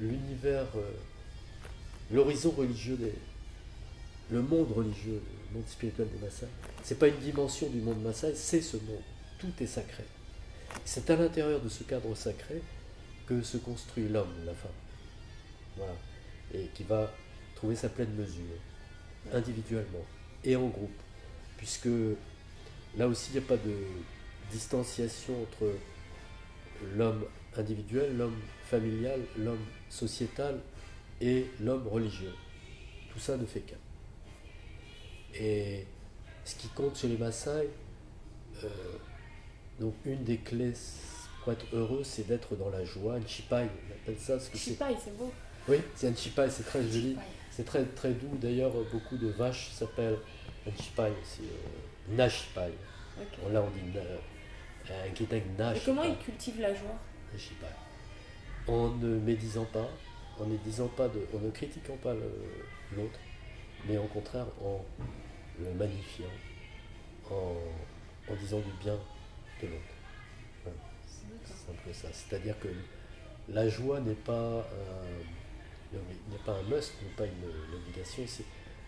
l'univers, l'horizon religieux, le monde religieux, le monde spirituel des Maasai, c'est pas une dimension du monde Maasai, c'est ce monde. Tout est sacré. C'est à l'intérieur de ce cadre sacré que se construit l'homme, la femme. Voilà. Et qui va trouver sa pleine mesure, individuellement et en groupe, puisque là aussi il n'y a pas de distanciation entre l'homme individuel, l'homme familial, l'homme sociétal et l'homme religieux. Tout ça ne fait qu'un. Et ce qui compte chez les Maasai, donc une des clés pour être heureux, c'est d'être dans la joie. Nchipai, on appelle ça ce que c'est. Nchipai, c'est beau. Oui, c'est Nchipai, c'est très joli. Nchipai. C'est très, très doux. D'ailleurs, beaucoup de vaches s'appellent Nchipai aussi. Nashipai. Okay. Là, on dit Et comment ils cultivent la joie? Nchipai. En ne médisant pas, en ne critiquant pas l'autre, mais au contraire en le magnifiant, en disant du bien de l'autre. Voilà. C'est un peu ça. C'est-à-dire que la joie n'est pas un must, n'est pas une obligation,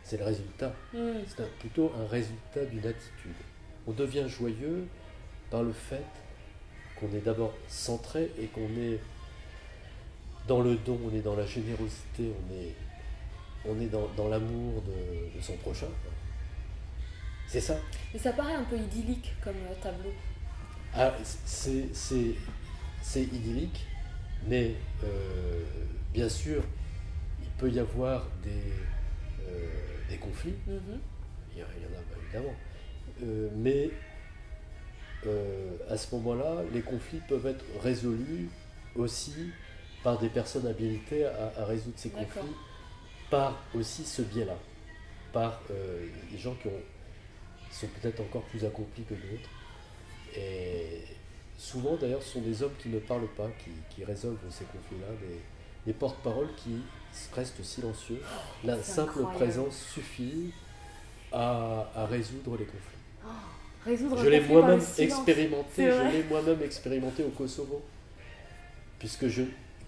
c'est le résultat. C'est plutôt un résultat d'une attitude. On devient joyeux par le fait qu'on est d'abord centré et qu'on est dans le don, on est dans la générosité, on est dans l'amour de son prochain. C'est ça. Mais ça paraît un peu idyllique comme tableau. Ah, c'est idyllique, mais bien sûr, il peut y avoir des conflits. Il y en a évidemment. Mais à ce moment-là, les conflits peuvent être résolus aussi par des personnes habilitées à résoudre ces conflits, par aussi ce biais-là, par des gens qui sont peut-être encore plus accomplis que d'autres. Et souvent d'ailleurs ce sont des hommes qui ne parlent pas, qui résolvent ces conflits-là, des porte-paroles qui restent silencieux. La simple présence suffit à résoudre les conflits. Je l'ai moi-même expérimenté au Kosovo, puisque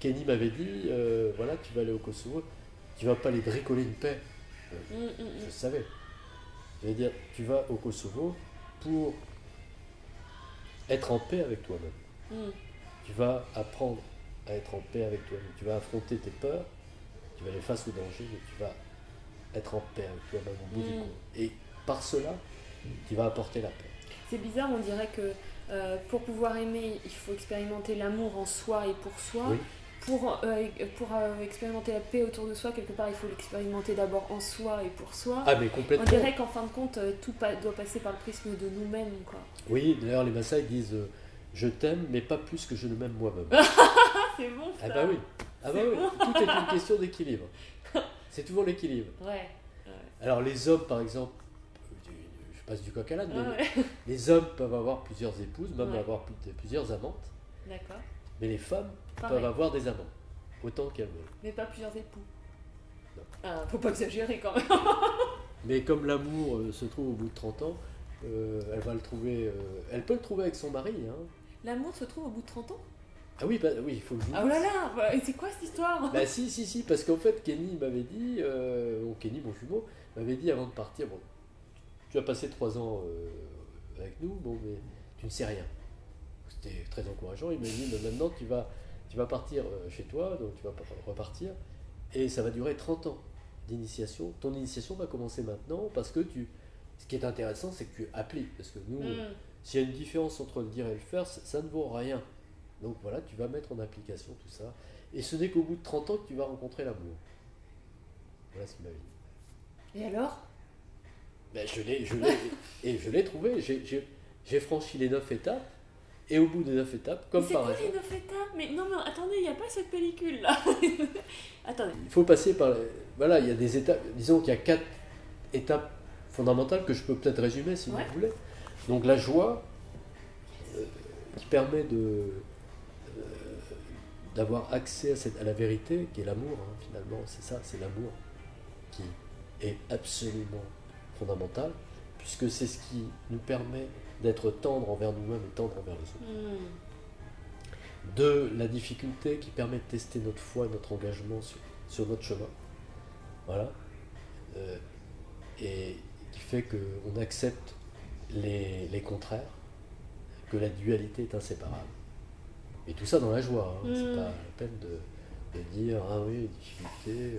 Kenny m'avait dit, voilà, tu vas aller au Kosovo, tu vas pas aller bricoler une paix. Je savais. Je veux dire, tu vas au Kosovo pour être en paix avec toi-même. Tu vas apprendre à être en paix avec toi-même. Tu vas affronter tes peurs, tu vas aller face au danger, mais tu vas être en paix avec toi-même au bout du compte. Et par cela, tu vas apporter la paix. C'est bizarre, on dirait que pour pouvoir aimer, il faut expérimenter l'amour en soi et pour soi. Oui. Pour expérimenter la paix autour de soi, quelque part, il faut l'expérimenter d'abord en soi et pour soi. Ah, mais complètement. On dirait qu'en fin de compte, tout doit passer par le prisme de nous-mêmes, quoi. Oui, d'ailleurs, les Maasai disent je t'aime, mais pas plus que je ne m'aime moi-même. C'est bon, ça. Ah bah oui. Bon. Tout est une question d'équilibre. C'est toujours l'équilibre. Ouais. Alors, les hommes, par exemple, je passe du coq à l'âne, mais les hommes peuvent avoir plusieurs épouses, même avoir plusieurs amantes. D'accord. Mais les femmes peuvent avoir des amants, autant qu'elles veulent. Mais pas plusieurs époux. Non. Faut pas exagérer quand même. Mais comme l'amour se trouve au bout de 30 ans, elle va le trouver. Elle peut le trouver avec son mari. Hein. L'amour se trouve au bout de 30 ans? Ah oui, oui, il faut que je vous dise. Oh là là, c'est quoi cette histoire? Bah si, parce qu'en fait, Kenny m'avait dit, Kenny, mon jumeau, m'avait dit avant de partir, bon, tu as passé 3 ans avec nous, bon, mais tu ne sais rien. C'était très encourageant. Il m'a dit, mais maintenant tu vas partir chez toi, donc tu vas repartir, et ça va durer 30 ans d'initiation. Ton initiation va commencer maintenant, parce que ce qui est intéressant, c'est que tu appliques, parce que nous, s'il y a une différence entre le dire et le faire, ça ne vaut rien. Donc voilà, tu vas mettre en application tout ça, et ce n'est qu'au bout de 30 ans que tu vas rencontrer l'amour. Voilà ce qu'il m'avait dit. Et alors? Ben, je l'ai trouvé, j'ai franchi les 9 étapes, et au bout des 9 étapes, comme par hasard. C'est quoi les 9 étapes? Mais non, mais attendez, il n'y a pas cette pellicule là. Attendez. Il faut passer par. Voilà, il y a des étapes. Disons qu'il y a 4 étapes fondamentales que je peux peut-être résumer si vous voulez. Donc la joie, qui permet d'avoir accès à la vérité, qui est l'amour, hein, finalement, c'est ça, c'est l'amour qui est absolument fondamental, puisque c'est ce qui nous permet d'être tendre envers nous-mêmes et tendre envers les autres. De la difficulté qui permet de tester notre foi, notre engagement sur notre chemin. Voilà. Et qui fait qu'on accepte les contraires, que la dualité est inséparable. Et tout ça dans la joie. Hein. C'est pas la peine de dire ah oui, difficulté,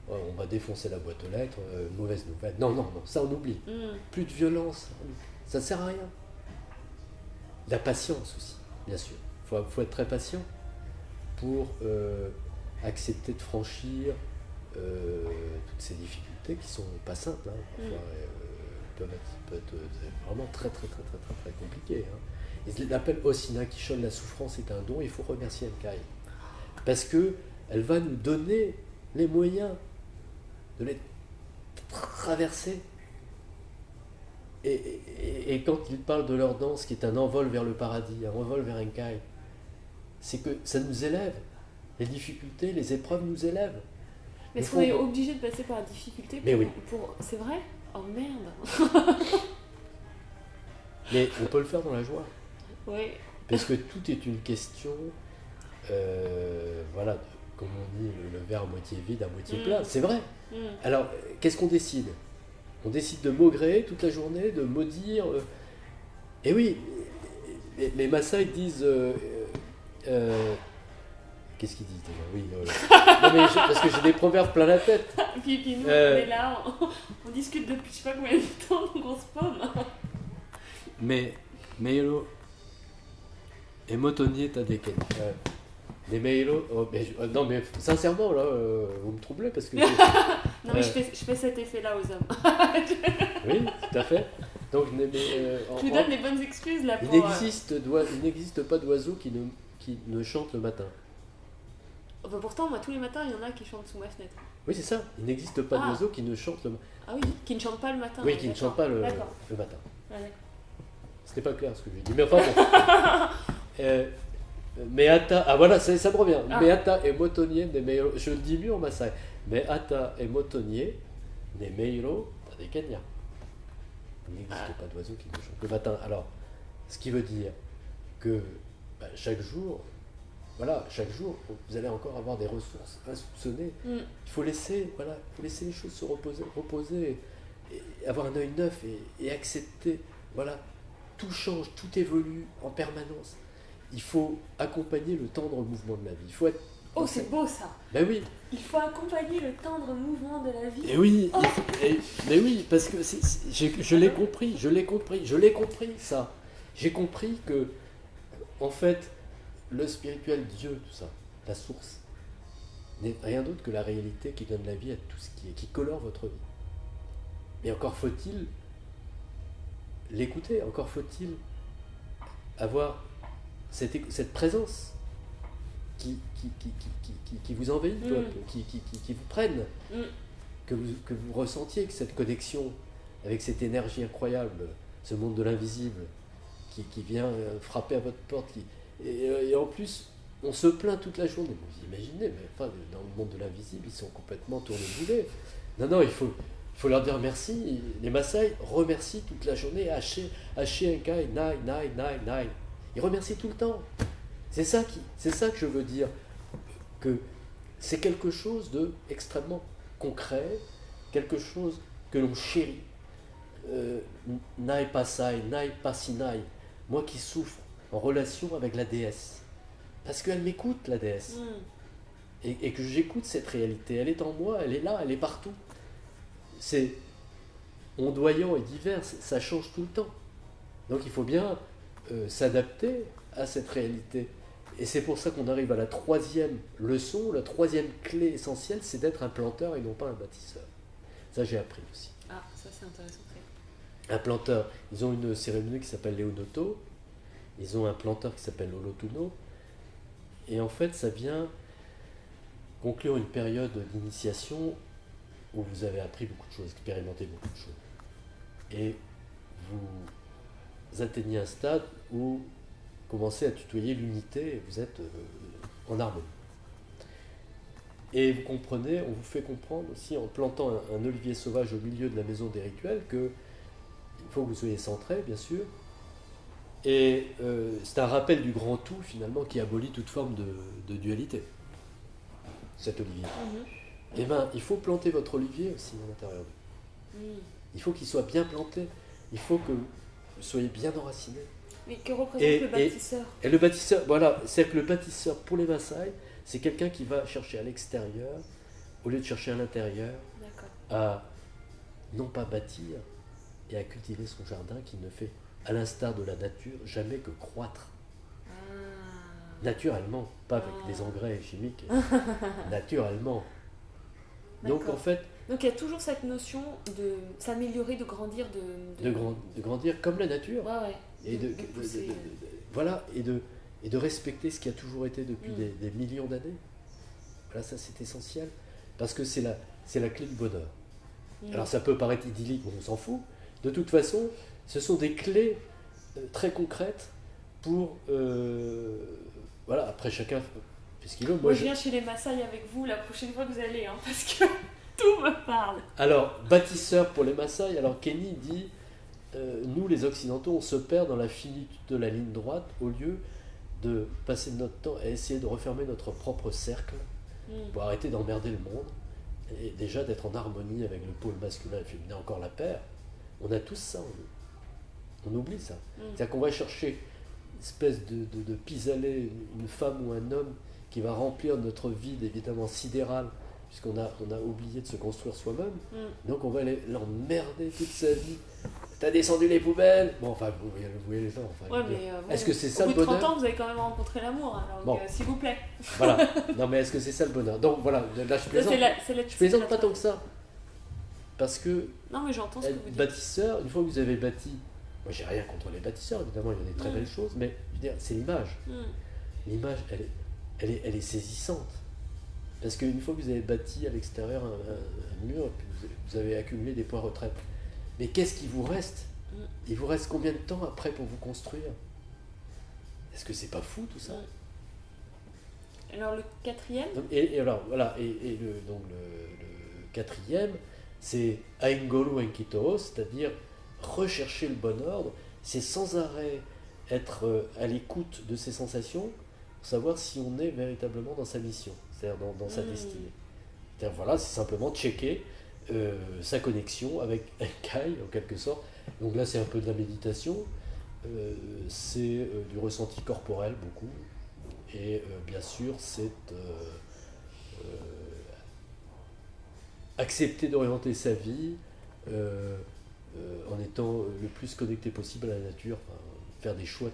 on va défoncer la boîte aux lettres, mauvaise nouvelle. Non, ça on oublie. Plus de violence, ça ne sert à rien. La patience aussi, bien sûr. Il faut être très patient pour accepter de franchir toutes ces difficultés qui sont pas simples. Hein, parfois, peut être c'est vraiment très très très très très très compliqué. Hein. Ils l'appellent Osina Kishon, la souffrance est un don, il faut remercier Enkai. Parce que elle va nous donner les moyens de les traverser. Et quand ils parlent de leur danse, qui est un envol vers le paradis, un envol vers Enkai, c'est que ça nous élève. Les difficultés, les épreuves nous élèvent. Mais est-ce qu'on est obligé de passer par la difficulté Mais oui. C'est vrai? Oh merde. Mais on peut le faire dans la joie. Oui. Parce que tout est une question, voilà, comme on dit, le verre à moitié vide, à moitié plein. C'est vrai. Alors, qu'est-ce qu'on décide? On décide de maugréer toute la journée, de maudire. Et oui, les Maasai disent... qu'est-ce qu'ils disent déjà? Oui. Non, mais parce que j'ai des proverbes plein la tête. Puis nous, on est là, on discute depuis je sais pas combien de temps, donc on se pomme. Mais Meilo et Motonier Tadeken. Les Meilo. Non, mais sincèrement, là, vous me troublez parce que. Non, mais je fais cet effet-là aux hommes. Oui, tout à fait. Donc, je lui donne les bonnes excuses là pour. Il n'existe pas d'oiseau qui ne chante le matin. Bah pourtant, moi, tous les matins, il y en a qui chantent sous ma fenêtre. Oui, c'est ça. Il n'existe pas d'oiseau qui ne chante le matin. Ah oui, qui ne chante pas le matin. Oui, qui ne chante pas le matin. Ah, c'était pas clair ce que j'ai dit. Mais enfin bon. Meata, ah voilà, ça me revient. Meata et Motonier ne Meiro. Je le dis mieux en Maasai. Meata et Motonier ne Meiro des Kenya. Il n'existe pas d'oiseau qui ne chante le matin. Alors, ce qui veut dire que chaque jour, vous allez encore avoir des ressources insoupçonnées. Il faut laisser les choses se reposer et avoir un œil neuf et accepter. Voilà, tout change, tout évolue en permanence. Il faut accompagner le tendre mouvement de la vie. Il faut être... Oh, c'est beau ça. Ben oui. Il faut accompagner le tendre mouvement de la vie. Et oui, mais oui, parce que je l'ai compris ça. J'ai compris que, en fait, le spirituel, Dieu, tout ça, la source, n'est rien d'autre que la réalité qui donne la vie à tout ce qui colore votre vie. Mais encore faut-il l'écouter, encore faut-il avoir cette présence qui vous envahit, qui vous prenne, que vous ressentiez, que cette connexion avec cette énergie incroyable, ce monde de l'invisible qui vient frapper à votre porte, et en plus on se plaint toute la journée. Vous imaginez, mais enfin, dans le monde de l'invisible, ils sont complètement tournés-boulés. Non, il faut leur dire merci. Les Maasai remercient toute la journée, Haché Enkai, Nai. Ils remercient tout le temps. C'est ça que je veux dire, que c'est quelque chose d'extrêmement concret, quelque chose que l'on chérit. Nai Pasai, Nai Pasinai, moi qui souffre en relation avec la déesse, parce qu'elle m'écoute, la déesse, et que j'écoute cette réalité, elle est en moi, elle est là, elle est partout. C'est ondoyant et divers, ça change tout le temps. Donc il faut bien s'adapter à cette réalité. Et c'est pour ça qu'on arrive à la troisième leçon, la troisième clé essentielle, c'est d'être un planteur et non pas un bâtisseur. Ça, j'ai appris aussi. Ah, ça c'est intéressant. Un planteur, ils ont une cérémonie qui s'appelle Leonoto, ils ont un planteur qui s'appelle Olotuno, et en fait, ça vient conclure une période d'initiation où vous avez appris beaucoup de choses, expérimenté beaucoup de choses. Et vous atteignez un stade où commencez à tutoyer l'unité et vous êtes en harmonie. Et vous comprenez, on vous fait comprendre aussi en plantant un olivier sauvage au milieu de la maison des rituels que il faut que vous soyez centré, bien sûr. Et c'est un rappel du grand tout, finalement, qui abolit toute forme de dualité, cet olivier. Eh bien, il faut planter votre olivier aussi à l'intérieur de vous. Il faut qu'il soit bien planté. Il faut que vous soyez bien enraciné. Mais que représente le bâtisseur? Et le bâtisseur, voilà, c'est que le bâtisseur, pour les Maasai, c'est quelqu'un qui va chercher à l'extérieur, au lieu de chercher à l'intérieur, à non pas bâtir et à cultiver son jardin qui ne fait, à l'instar de la nature, jamais que croître. Naturellement, pas avec des engrais chimiques, naturellement. Donc en fait, Donc il y a toujours cette notion de s'améliorer, de grandir, de grandir comme la nature. Ouais. Et voilà, et de respecter ce qui a toujours été depuis des millions d'années. Voilà, ça c'est essentiel. Parce que c'est la clé du bonheur. Alors ça peut paraître idyllique, mais on s'en fout. De toute façon, ce sont des clés très concrètes pour... voilà, après chacun fait ce qu'il veut. Moi je viens chez les Maasai avec vous la prochaine fois que vous allez, hein, parce que tout me parle. Alors, bâtisseur pour les Maasai, alors Kenny dit, nous les Occidentaux, on se perd dans la finitude de la ligne droite au lieu de passer notre temps à essayer de refermer notre propre cercle pour arrêter d'emmerder le monde et déjà d'être en harmonie avec le pôle masculin et féminin, encore la paire. On a tous ça en nous. On oublie ça. C'est-à-dire qu'on va chercher une espèce de pis-aller, une femme ou un homme qui va remplir notre vide évidemment sidéral, puisqu'on a oublié de se construire soi-même. Donc on va l'emmerder toute sa vie. T'as descendu les poubelles. Bon, enfin, vous voyez les gens. Enfin, ouais, mais est-ce que c'est ça le bonheur? Au bout de 30 bonheur? ans, vous avez quand même rencontré l'amour, alors bon. S'il vous plaît. Voilà. Non, mais est-ce que c'est ça le bonheur? Donc voilà, là je plaisante. Je plaisante pas tant que ça. Parce que non, mais j'entends ce que vous dites. Bâtisseur, une fois que vous avez bâti, moi j'ai rien contre les bâtisseurs, évidemment, il y a des très belles choses, mais je veux dire, c'est l'image. L'image, elle est saisissante. Parce qu'une fois que vous avez bâti à l'extérieur un mur, puis vous avez accumulé des points retraite. Mais qu'est-ce qui vous reste? Il vous reste combien de temps après pour vous construire? Est-ce que c'est pas fou tout ça? Alors le quatrième? Et alors voilà, le quatrième, c'est Aingolu Enkito, c'est-à-dire rechercher le bon ordre, c'est sans arrêt être à l'écoute de ses sensations pour savoir si on est véritablement dans sa mission, c'est-à-dire dans sa destinée. C'est-à-dire, voilà, c'est simplement checker sa connexion avec un Kai, en quelque sorte. Donc là, c'est un peu de la méditation, c'est du ressenti corporel, beaucoup. Et bien sûr, c'est accepter d'orienter sa vie en étant le plus connecté possible à la nature, faire des choix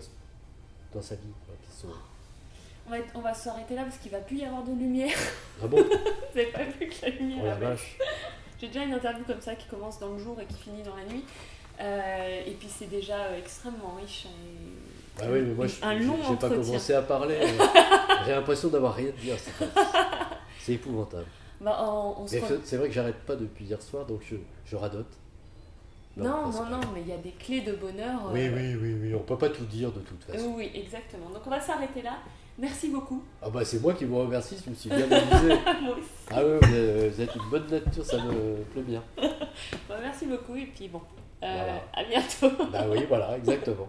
dans sa vie. Qui sont... On va s'arrêter là parce qu'il ne va plus y avoir de lumière. Ah bon? Vous n'avez pas vu que la lumière... Oh la vache. J'ai déjà une interview comme ça qui commence dans le jour et qui finit dans la nuit. Et puis c'est déjà extrêmement riche. Ah oui, mais moi je n'ai pas commencé à parler. J'ai l'impression d'avoir rien à dire. C'est épouvantable. C'est vrai que j'arrête pas depuis hier soir, donc je radote. Non, mais il y a des clés de bonheur. Oui, on peut pas tout dire de toute façon. Oui, exactement. Donc on va s'arrêter là. Merci beaucoup. Ah bah c'est moi qui vous remercie, je me suis bien amusé. Moi aussi. Ah oui, vous êtes une bonne nature, ça me plaît bien. Merci beaucoup et puis bon, voilà. à bientôt. Bah oui, voilà, exactement.